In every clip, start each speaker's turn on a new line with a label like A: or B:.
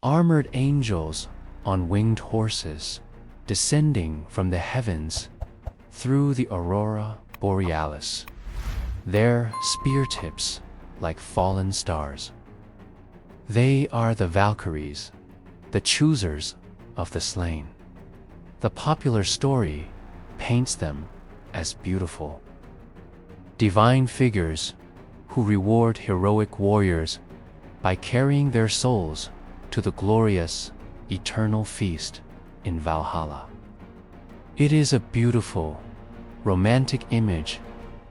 A: armored angels on winged horses, descending from the heavens through the aurora borealis, their spear tips like fallen stars. They are the Valkyries, the choosers of the slain. The popular story paints them as beautiful, divine figures who reward heroic warriors by carrying their souls to the glorious, eternal feast in Valhalla. It is a beautiful, romantic image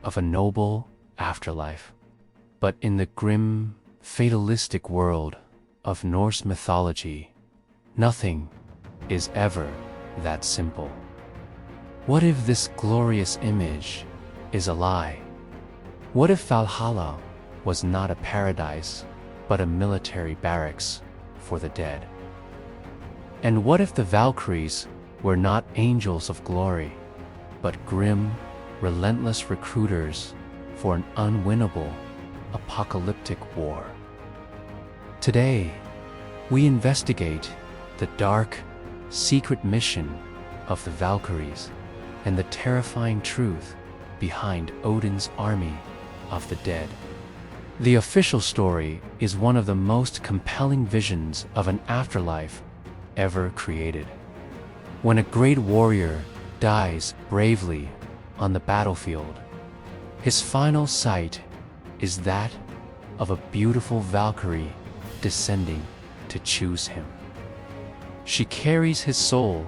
A: of a noble afterlife. But in the grim, fatalistic world of Norse mythology, nothing is ever that simple. What if this glorious image is a lie? What if Valhalla was not a paradise, but a military barracks for the dead? And what if the Valkyries were not angels of glory, but grim, relentless recruiters for an unwinnable, apocalyptic war? Today, we investigate the dark, secret mission of the Valkyries and the terrifying truth behind Odin's army of the dead. The official story is one of the most compelling visions of an afterlife ever created. When a great warrior dies bravely on the battlefield, his final sight is that of a beautiful Valkyrie descending to choose him. She carries his soul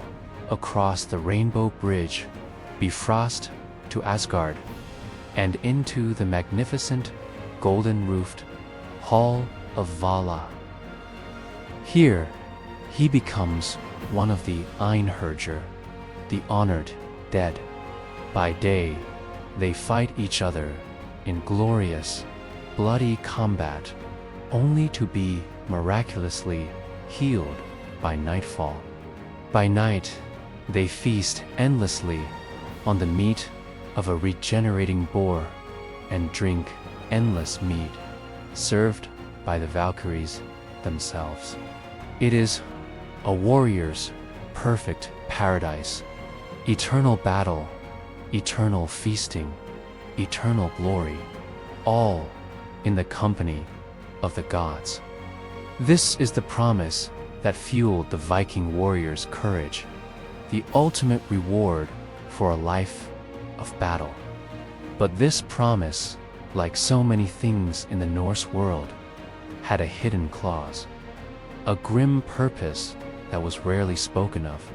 A: across the rainbow bridge, Bifrost, to Asgard, and into the magnificent golden-roofed Hall of Vala. Here, he becomes one of the Einherjar, the honored dead. By day, they fight each other in glorious, bloody combat, only to be miraculously healed by nightfall. By night, they feast endlessly on the meat of a regenerating boar and drink endless mead, served by the Valkyries themselves. It is a warrior's perfect paradise, eternal battle, eternal feasting, eternal glory, all in the company of the gods. This is the promise that fueled the Viking warriors' courage, the ultimate reward for a life of battle. But this promise, like so many things in the Norse world, had a hidden clause, a grim purpose that was rarely spoken of,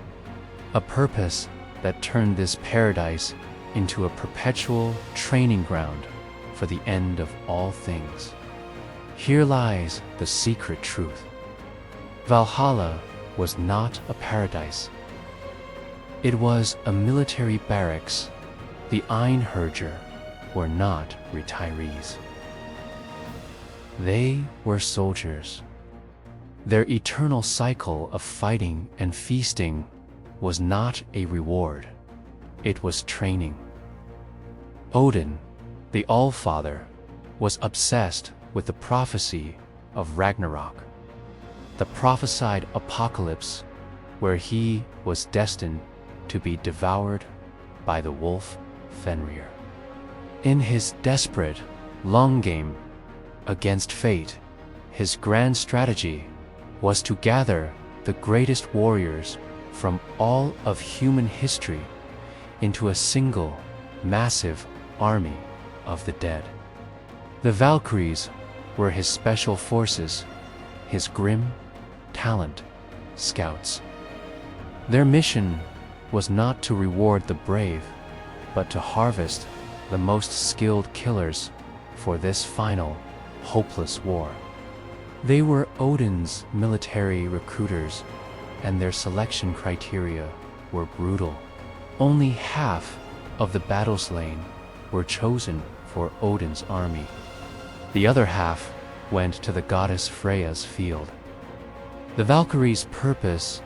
A: a purpose that turned this paradise into a perpetual training ground for the end of all things. Here lies the secret truth. Valhalla was not a paradise. It was a military barracks. The Einherjar were not retirees. They were soldiers. Their eternal cycle of fighting and feasting was not a reward. It was training. Odin, the Allfather, was obsessed with the prophecy of Ragnarok, the prophesied apocalypse where he was destined to be devoured by the wolf Fenrir. In his desperate, long game against fate, his grand strategy was to gather the greatest warriors from all of human history into a single, massive army of the dead. The Valkyries were his special forces, his grim, talent scouts. Their mission was not to reward the brave, but to harvest the most skilled killers for this final, hopeless war. They were Odin's military recruiters, and their selection criteria were brutal. Only half of the battle slain were chosen for Odin's army. The other half went to the goddess Freya's field. The Valkyries' purpose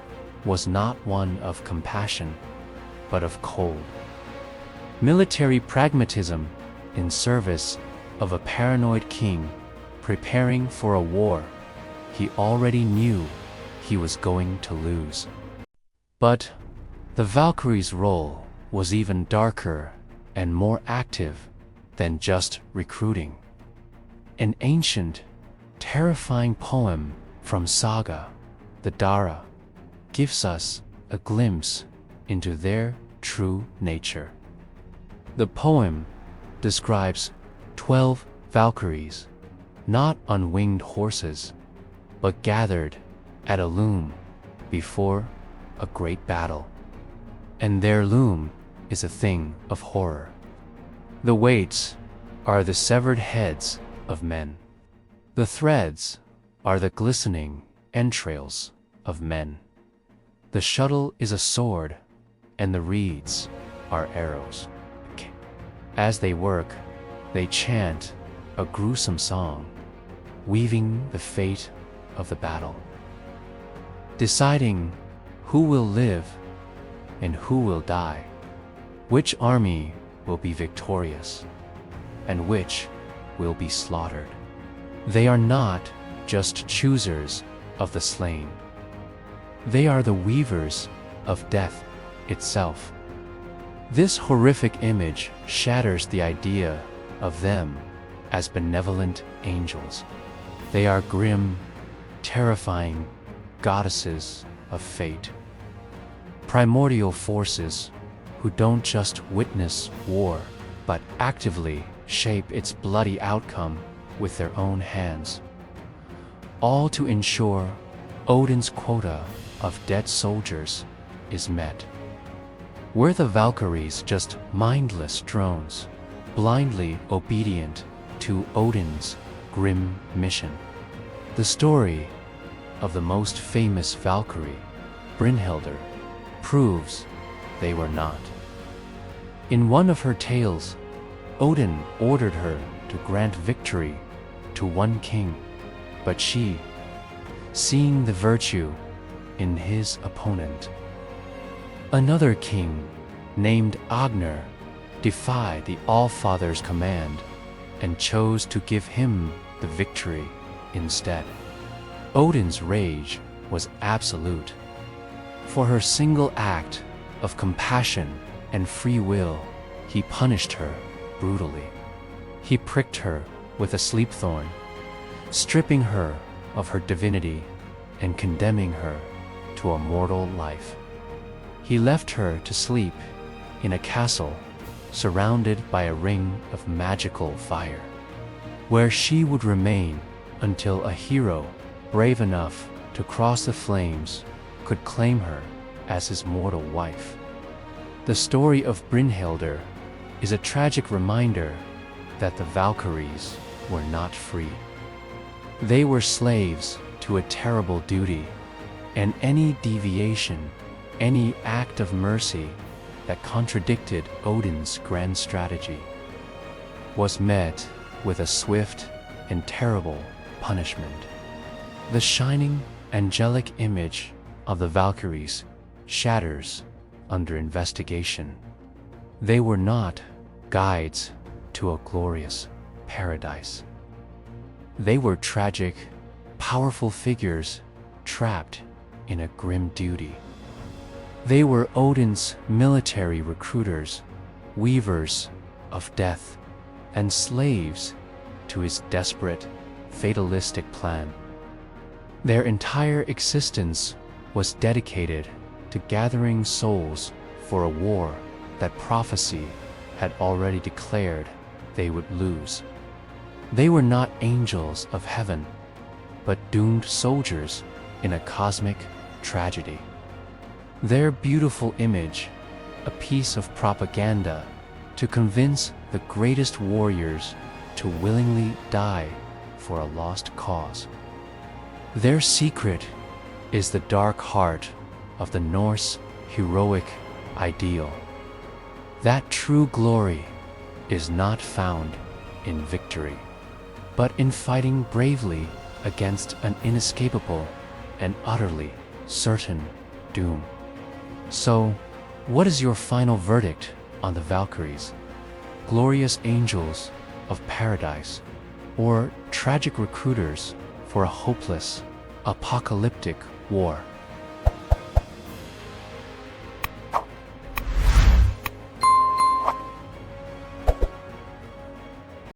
A: was not one of compassion, but of cold. Military pragmatism in service of a paranoid king preparing for a war he already knew he was going to lose. But the Valkyrie's role was even darker and more active than just recruiting. An ancient, terrifying poem from Saga, the Dara, gives us a glimpse into their true nature. The poem describes 12 Valkyries, not on winged horses, but gathered at a loom before a great battle. And their loom is a thing of horror. The weights are the severed heads of men. The threads are the glistening entrails of men. The shuttle is a sword, and the reeds are arrows. As they work, they chant a gruesome song, weaving the fate of the battle, deciding who will live and who will die, which army will be victorious, and which will be slaughtered. They are not just choosers of the slain. They are the weavers of death itself. This horrific image shatters the idea of them as benevolent angels. They are grim, terrifying goddesses of fate. Primordial forces who don't just witness war, but actively shape its bloody outcome with their own hands. All to ensure Odin's quota of dead soldiers is met. Were the Valkyries just mindless drones, blindly obedient to Odin's grim mission? The story of the most famous Valkyrie, Brynhildr, proves they were not. In one of her tales, Odin ordered her to grant victory to one king, but she, seeing the virtue in his opponent, another king named Agnar, defied the Allfather's command and chose to give him the victory instead. Odin's rage was absolute. For her single act of compassion and free will, he punished her brutally. He pricked her with a sleep thorn, stripping her of her divinity and condemning her to a mortal life. He left her to sleep in a castle surrounded by a ring of magical fire, where she would remain until a hero brave enough to cross the flames could claim her as his mortal wife. The story of Brynhildr is a tragic reminder that the Valkyries were not free. They were slaves to a terrible duty, and any deviation, any act of mercy that contradicted Odin's grand strategy was met with a swift and terrible punishment. The shining, angelic image of the Valkyries shatters under investigation. They were not guides to a glorious paradise. They were tragic, powerful figures trapped in a grim duty. They were Odin's military recruiters, weavers of death, and slaves to his desperate, fatalistic plan. Their entire existence was dedicated to gathering souls for a war that prophecy had already declared they would lose. They were not angels of heaven, but doomed soldiers in a cosmic tragedy. Their beautiful image, a piece of propaganda to convince the greatest warriors to willingly die for a lost cause. Their secret is the dark heart of the Norse heroic ideal. That true glory is not found in victory, but in fighting bravely against an inescapable and utterly certain doom. So, what is your final verdict on the Valkyries? Glorious angels of paradise, or tragic recruiters for a hopeless, apocalyptic war.